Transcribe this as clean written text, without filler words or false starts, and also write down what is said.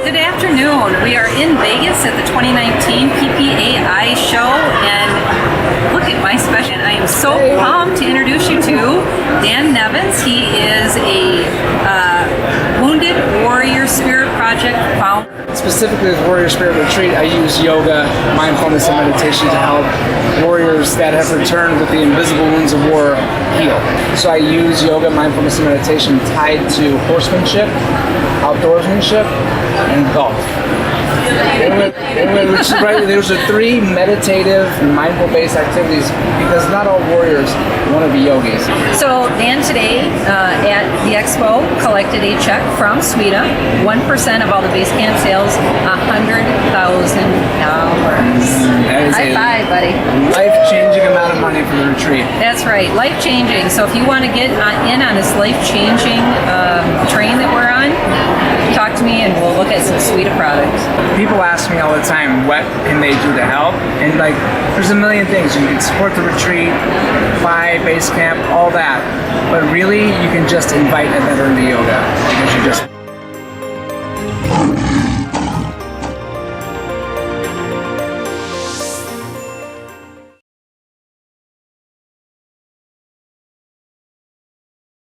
Good afternoon. We are in Vegas at the 2019 PPAI show, and look at my special. I am so pumped to introduce you to Dan Nevins. He is a Wounded Warrior Spirit Project founder. Specifically with Warrior Spirit Retreat, I use yoga, mindfulness, and meditation to help warriors that have returned with the invisible wounds of war heal. So I use yoga, mindfulness, and meditation tied to horsemanship, outdoorsmanship, and golf. Those are three meditative, mindful-based activities because not all warriors want to be yogis. So Dan today at the expo collected a check from Sweden, 1% of all the base camp sales, $100,000. High five, buddy. Life-changing amount of money for the retreat. That's right, life-changing. So if you want to get in on this life-changing train that we're on, talk to me and we'll look at some suite of products. People ask me all the time, what can they do to help? And like, there's a million things. You can support the retreat, buy base camp, all that. But really, you can just invite a veteran to yoga because you just